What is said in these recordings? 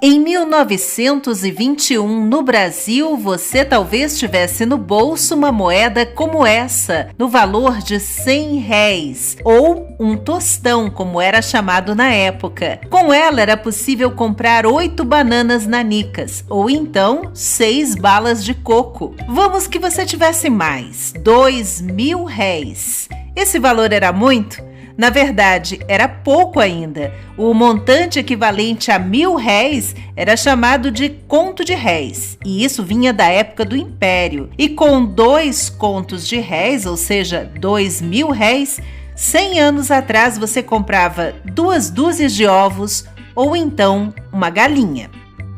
Em 1921, no Brasil, você talvez tivesse no bolso uma moeda como essa, no valor de R$ 100, ou um tostão, como era chamado na época. Com ela era possível comprar 8 bananas nanicas, ou então 6 balas de coco. Vamos que você tivesse mais, R$ 2.000. Esse valor era muito? Na verdade, era pouco ainda. O montante equivalente a R$ 1.000 era chamado de conto de réis, e isso vinha da época do Império. E com 2 contos de réis, ou seja, R$ 2.000, 100 anos atrás você comprava 2 dúzias de ovos ou então uma galinha.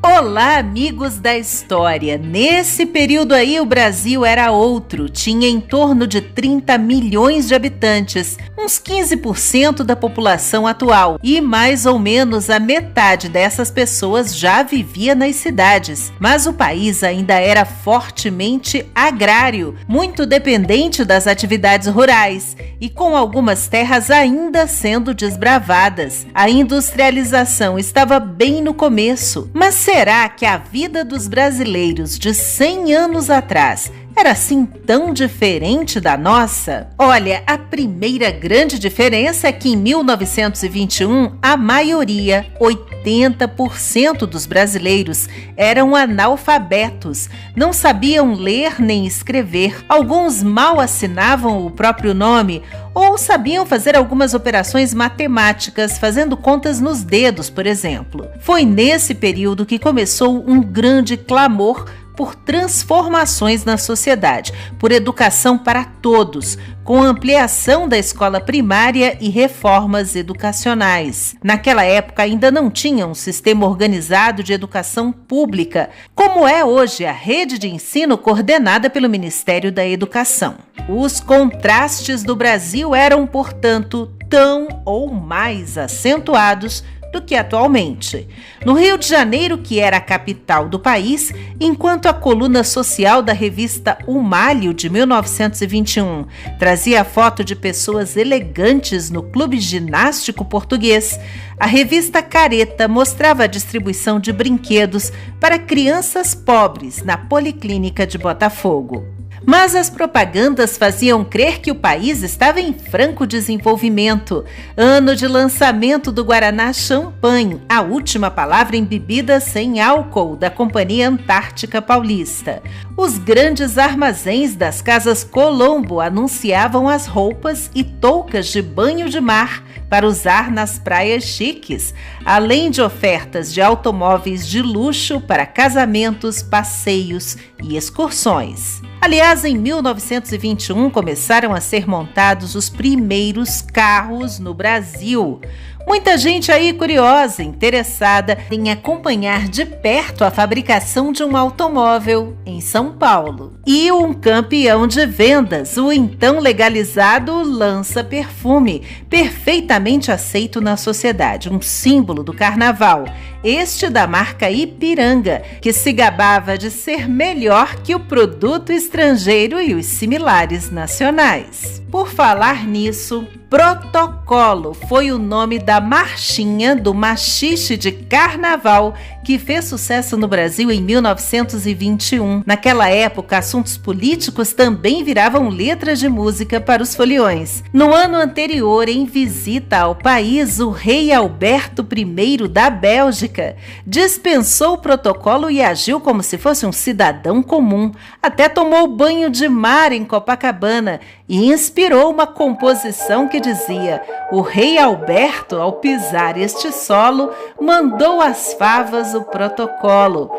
Olá, amigos da história! Nesse período aí o Brasil era outro, tinha em torno de 30 milhões de habitantes, uns 15% da população atual, e mais ou menos a metade dessas pessoas já vivia nas cidades. Mas o país ainda era fortemente agrário, muito dependente das atividades rurais, e com algumas terras ainda sendo desbravadas. A industrialização estava bem no começo, mas será que a vida dos brasileiros de 100 anos atrás era assim tão diferente da nossa? Olha, a primeira grande diferença é que em 1921 a maioria, 80% dos brasileiros, eram analfabetos, não sabiam ler nem escrever, alguns mal assinavam o próprio nome ou sabiam fazer algumas operações matemáticas, fazendo contas nos dedos, por exemplo. Foi nesse período que começou um grande clamor por transformações na sociedade, por educação para todos, com ampliação da escola primária e reformas educacionais. Naquela época ainda não tinha um sistema organizado de educação pública, como é hoje a rede de ensino coordenada pelo Ministério da Educação. Os contrastes do Brasil eram, portanto, tão ou mais acentuados do que atualmente. No Rio de Janeiro, que era a capital do país, enquanto a coluna social da revista O Malho, de 1921, trazia a foto de pessoas elegantes no clube ginástico português, a revista Careta mostrava a distribuição de brinquedos para crianças pobres na Policlínica de Botafogo. Mas as propagandas faziam crer que o país estava em franco desenvolvimento. Ano de lançamento do Guaraná Champanhe, a última palavra em bebida sem álcool da Companhia Antártica Paulista. Os grandes armazéns das Casas Colombo anunciavam as roupas e toucas de banho de mar para usar nas praias chiques, além de ofertas de automóveis de luxo para casamentos, passeios e excursões. Aliás, em 1921 começaram a ser montados os primeiros carros no Brasil. Muita gente aí curiosa, interessada em acompanhar de perto a fabricação de um automóvel em São Paulo. E um campeão de vendas, o então legalizado Lança Perfume, perfeitamente aceito na sociedade, um símbolo do carnaval. Este da marca Ipiranga, que se gabava de ser melhor que o produto estrangeiro e os similares nacionais. Por falar nisso, Protocolo foi o nome da marchinha do maxixe de carnaval que fez sucesso no Brasil em 1921. Naquela época, assuntos políticos também viravam letras de música para os foliões. No ano anterior, em visita ao país, o rei Alberto I da Bélgica dispensou o protocolo e agiu como se fosse um cidadão comum. Até tomou banho de mar em Copacabana e inspirou uma composição que dizia: o rei Alberto, ao pisar este solo, mandou às favas o protocolo. O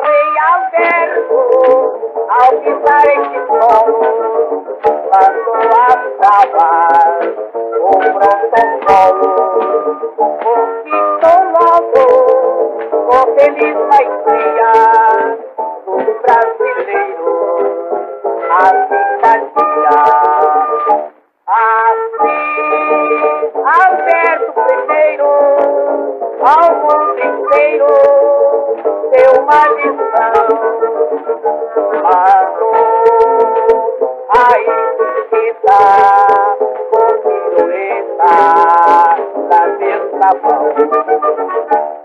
rei Alberto, ao pisar este solo, mandou às favas o protocolo. Conquistou logo o feliz dia dos brasileiros, a simpatia. Assim, Alberto I, ao mundo inteiro, deu uma lição. Mandou a injustiça, com pirueta, da verdade. carnaval.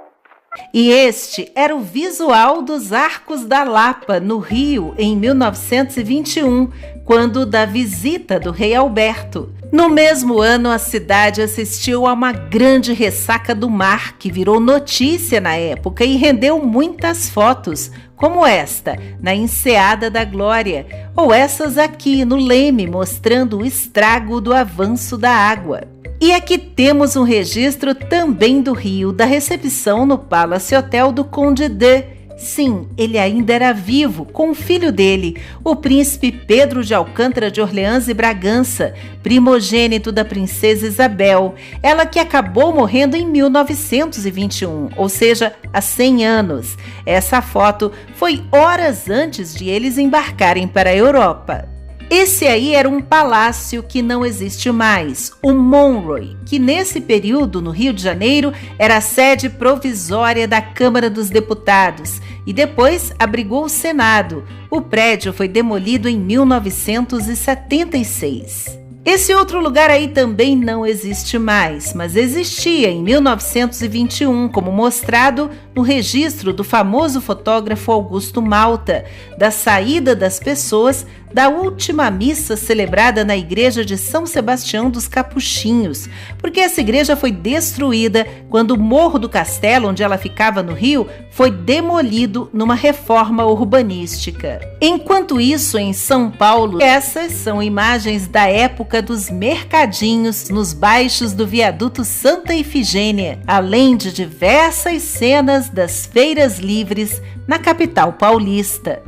E este era o visual dos Arcos da Lapa, no Rio, em 1921, quando da visita do rei Alberto. No mesmo ano, a cidade assistiu a uma grande ressaca do mar, que virou notícia na época e rendeu muitas fotos, como esta, na Enseada da Glória, ou essas aqui no Leme, mostrando o estrago do avanço da água. E aqui temos um registro também do Rio, da recepção no Palace Hotel do Conde de... Sim, ele ainda era vivo, com o filho dele, o príncipe Pedro de Alcântara de Orleans e Bragança, primogênito da princesa Isabel, ela que acabou morrendo em 1921, ou seja, há 100 anos. Essa foto foi horas antes de eles embarcarem para a Europa. Esse aí era um palácio que não existe mais, o Monroe, que nesse período, no Rio de Janeiro, era a sede provisória da Câmara dos Deputados e depois abrigou o Senado. O prédio foi demolido em 1976. Esse outro lugar aí também não existe mais, mas existia em 1921, como mostrado no registro do famoso fotógrafo Augusto Malta, da saída das pessoas da última missa celebrada na igreja de São Sebastião dos Capuchinhos, porque essa igreja foi destruída quando o Morro do Castelo, onde ela ficava no Rio, foi demolido numa reforma urbanística. Enquanto isso, em São Paulo, essas são imagens da época dos mercadinhos nos baixos do viaduto Santa Ifigênia, além de diversas cenas das feiras livres na capital paulista.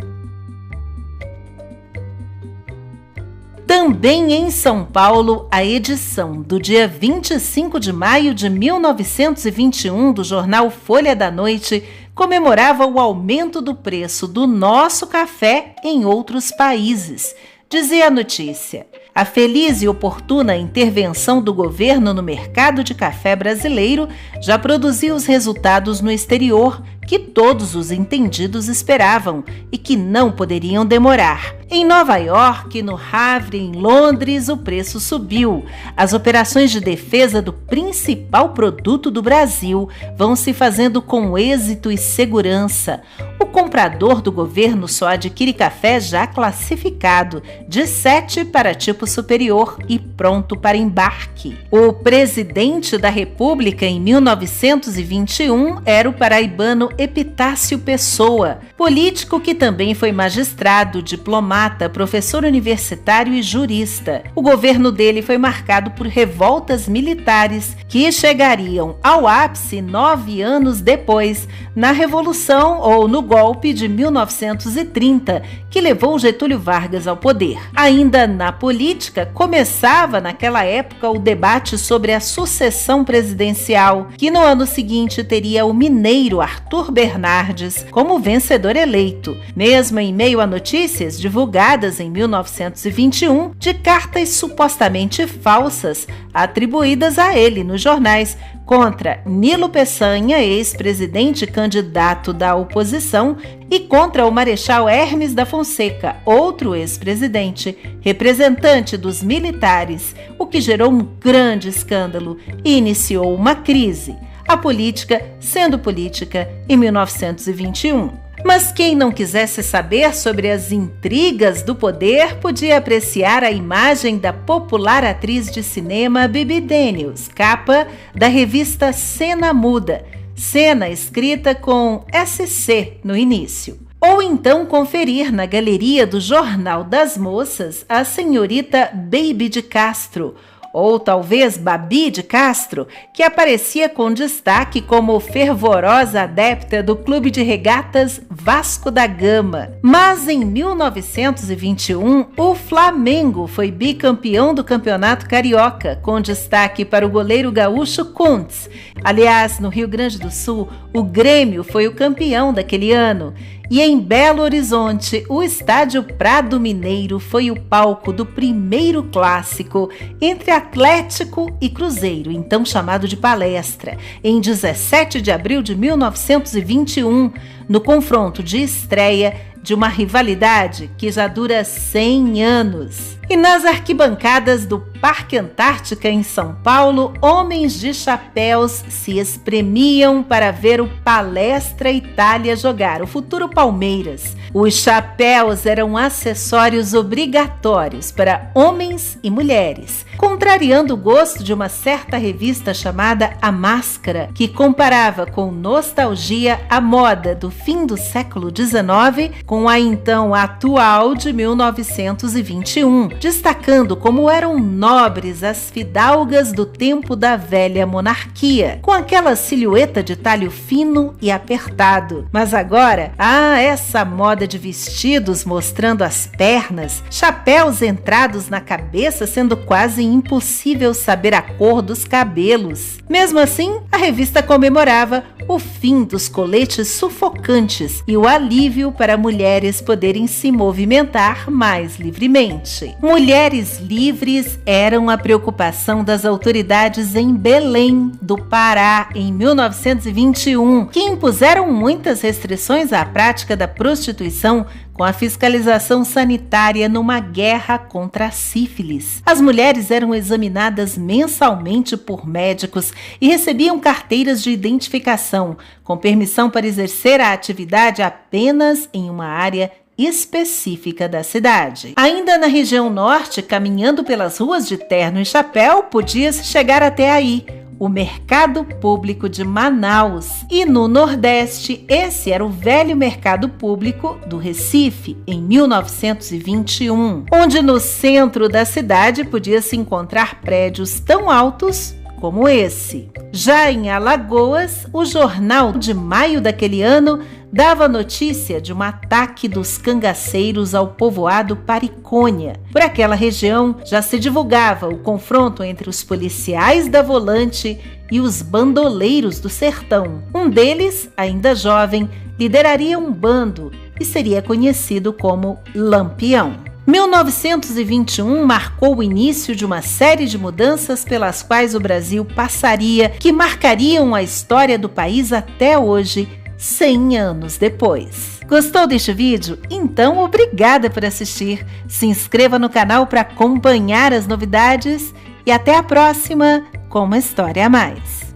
Também em São Paulo, a edição do dia 25 de maio de 1921 do jornal Folha da Noite comemorava o aumento do preço do nosso café em outros países. Dizia a notícia: a feliz e oportuna intervenção do governo no mercado de café brasileiro já produziu os resultados no exterior que todos os entendidos esperavam e que não poderiam demorar. Em Nova York, no Havre, em Londres, o preço subiu. As operações de defesa do principal produto do Brasil vão se fazendo com êxito e segurança. O comprador do governo só adquire café já classificado, de 7 para tipo superior e pronto para embarque. O presidente da República em 1921 era o paraibano Epitácio Pessoa, político que também foi magistrado, diplomata, professor universitário e jurista. O governo dele foi marcado por revoltas militares que chegariam ao ápice 9 anos depois, na Revolução ou no golpe de 1930, que levou Getúlio Vargas ao poder. Ainda na política, começava naquela época o debate sobre a sucessão presidencial, que no ano seguinte teria o mineiro Arthur Bernardes como vencedor eleito, mesmo em meio a notícias divulgadas em 1921 de cartas supostamente falsas atribuídas a ele nos jornais contra Nilo Peçanha, ex-presidente candidato da oposição, e contra o Marechal Hermes da Fonseca, outro ex-presidente, representante dos militares, o que gerou um grande escândalo e iniciou uma crise. A política sendo política em 1921. Mas quem não quisesse saber sobre as intrigas do poder podia apreciar a imagem da popular atriz de cinema Bibi Daniels, capa da revista Cena Muda, cena escrita com SC no início. Ou então conferir na galeria do Jornal das Moças a senhorita Baby de Castro, ou talvez Babi de Castro, que aparecia com destaque como fervorosa adepta do Clube de Regatas Vasco da Gama. Mas em 1921, o Flamengo foi bicampeão do Campeonato Carioca, com destaque para o goleiro gaúcho Kuntz. Aliás, no Rio Grande do Sul, o Grêmio foi o campeão daquele ano. E em Belo Horizonte, o estádio Prado Mineiro foi o palco do primeiro clássico entre Atlético e Cruzeiro, então chamado de Palestra, em 17 de abril de 1921, no confronto de estreia de uma rivalidade que já dura 100 anos. E nas arquibancadas do Parque Antártica em São Paulo, homens de chapéus se espremiam para ver o Palestra Itália jogar, o futuro Palmeiras. Os chapéus eram acessórios obrigatórios para homens e mulheres, contrariando o gosto de uma certa revista chamada A Máscara, que comparava com nostalgia a moda do fim do século XIX com a então atual de 1921, destacando como eram nobres as fidalgas do tempo da velha monarquia, com aquela silhueta de talho fino e apertado. Mas agora, essa moda de vestidos mostrando as pernas, chapéus entrados na cabeça, sendo quase impossível saber a cor dos cabelos. Mesmo assim, a revista comemorava o fim dos coletes sufocantes e o alívio para mulheres poderem se movimentar mais livremente. Mulheres livres eram a preocupação das autoridades em Belém, do Pará, em 1921, que impuseram muitas restrições à prática da prostituição com a fiscalização sanitária numa guerra contra a sífilis. As mulheres eram examinadas mensalmente por médicos e recebiam carteiras de identificação, com permissão para exercer a atividade apenas em uma área específica da cidade. Ainda na região norte, caminhando pelas ruas de terno e chapéu, podia-se chegar até aí, o Mercado Público de Manaus. E no Nordeste, esse era o velho Mercado Público do Recife, em 1921, onde no centro da cidade podia-se encontrar prédios tão altos como esse. Já em Alagoas, o jornal de maio daquele ano dava notícia de um ataque dos cangaceiros ao povoado Paricônia. Por aquela região já se divulgava o confronto entre os policiais da Volante e os bandoleiros do sertão. Um deles, ainda jovem, lideraria um bando e seria conhecido como Lampião. 1921 marcou o início de uma série de mudanças pelas quais o Brasil passaria, que marcariam a história do país até hoje, 100 anos depois. Gostou deste vídeo? Então, obrigada por assistir. Se inscreva no canal para acompanhar as novidades e até a próxima com uma história a mais.